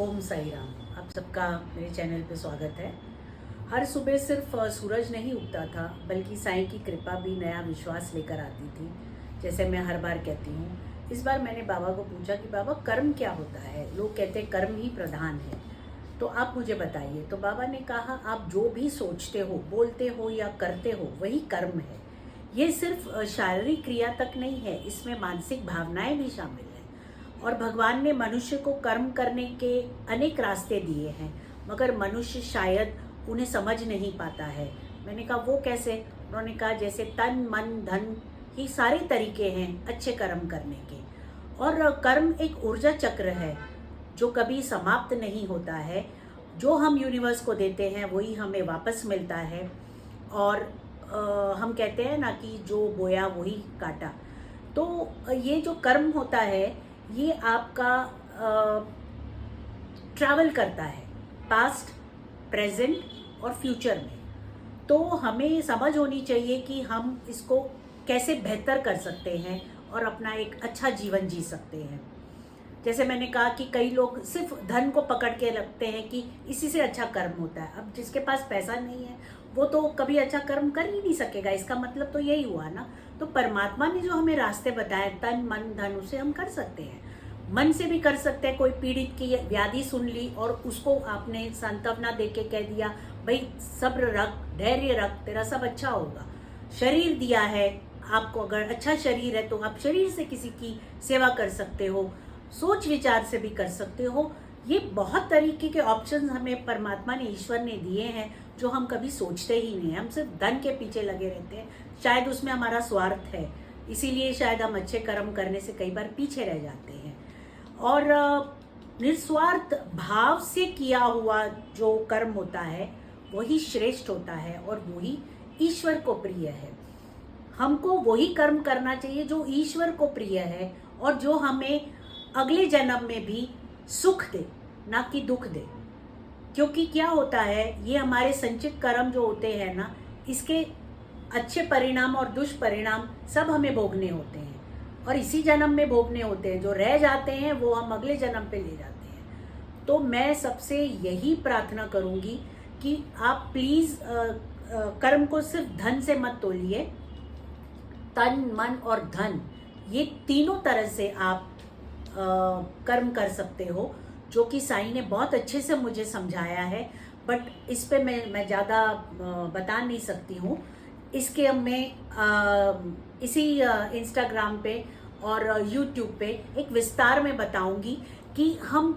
ओम साई राम। आप सबका मेरे चैनल पे स्वागत है। हर सुबह सिर्फ सूरज नहीं उगता था, बल्कि साईं की कृपा भी नया विश्वास लेकर आती थी। जैसे मैं हर बार कहती हूँ, इस बार मैंने बाबा को पूछा कि बाबा कर्म क्या होता है। लोग कहते हैं कर्म ही प्रधान है, तो आप मुझे बताइए। तो बाबा ने कहा, आप जो भी सोचते हो, बोलते हो या करते हो, वही कर्म है। ये सिर्फ शारीरिक क्रिया तक नहीं है, इसमें मानसिक भावनाएं भी शामिल हैं। और भगवान ने मनुष्य को कर्म करने के अनेक रास्ते दिए हैं, मगर मनुष्य शायद उन्हें समझ नहीं पाता है। मैंने कहा वो कैसे? उन्होंने कहा जैसे तन मन धन ही सारे तरीके हैं अच्छे कर्म करने के। और कर्म एक ऊर्जा चक्र है जो कभी समाप्त नहीं होता है। जो हम यूनिवर्स को देते हैं वही हमें वापस मिलता है। और हम कहते हैं ना कि जो बोया वही काटा। तो ये जो कर्म होता है, ये आपका ट्रैवल करता है पास्ट, प्रेजेंट और फ्यूचर में। तो हमें समझ होनी चाहिए कि हम इसको कैसे बेहतर कर सकते हैं और अपना एक अच्छा जीवन जी सकते हैं। जैसे मैंने कहा कि कई लोग सिर्फ धन को पकड़ के रखते हैं कि इसी से अच्छा कर्म होता है। अब जिसके पास पैसा नहीं है वो तो कभी अच्छा कर्म कर ही नहीं सकेगा। इसका मतलब तो यही हुआ ना। तो परमात्मा ने जो हमें रास्ते बताए, तन मन धन, उसे हम कर सकते हैं। मन से भी कर सकते हैं। कोई पीड़ित की व्याधि सुन ली और उसको आपने सांत्वना दे के कह दिया, भाई सब्र रख, धैर्य रख, तेरा सब अच्छा होगा। शरीर दिया है आपको, अगर अच्छा शरीर है तो आप शरीर से किसी की सेवा कर सकते हो, सोच विचार से भी कर सकते हो। ये बहुत तरीके के ऑप्शंस हमें परमात्मा ने, ईश्वर ने दिए हैं, जो हम कभी सोचते ही नहीं। हम सिर्फ धन के पीछे लगे रहते हैं। शायद उसमें हमारा स्वार्थ है, इसीलिए शायद हम अच्छे कर्म करने से कई बार पीछे रह जाते हैं। और निस्वार्थ भाव से किया हुआ जो कर्म होता है वही श्रेष्ठ होता है और वही ईश्वर को प्रिय है। हमको वही कर्म करना चाहिए जो ईश्वर को प्रिय है और जो हमें अगले जन्म में भी सुख दे, ना कि दुख दे। क्योंकि क्या होता है, ये हमारे संचित कर्म जो होते हैं ना, इसके अच्छे परिणाम और दुष्परिणाम सब हमें भोगने होते हैं और इसी जन्म में भोगने होते हैं। जो रह जाते हैं वो हम अगले जन्म पे ले जाते हैं। तो मैं सबसे यही प्रार्थना करूंगी कि आप प्लीज कर्म को सिर्फ धन से मत तोलिए। तन मन और धन, ये तीनों तरह से आप कर्म कर सकते हो, जो कि साईं ने बहुत अच्छे से मुझे समझाया है। बट इस पे मैं ज़्यादा बता नहीं सकती हूँ। इसके मैं इसी इंस्टाग्राम पे और यूट्यूब पे एक विस्तार में बताऊंगी कि हम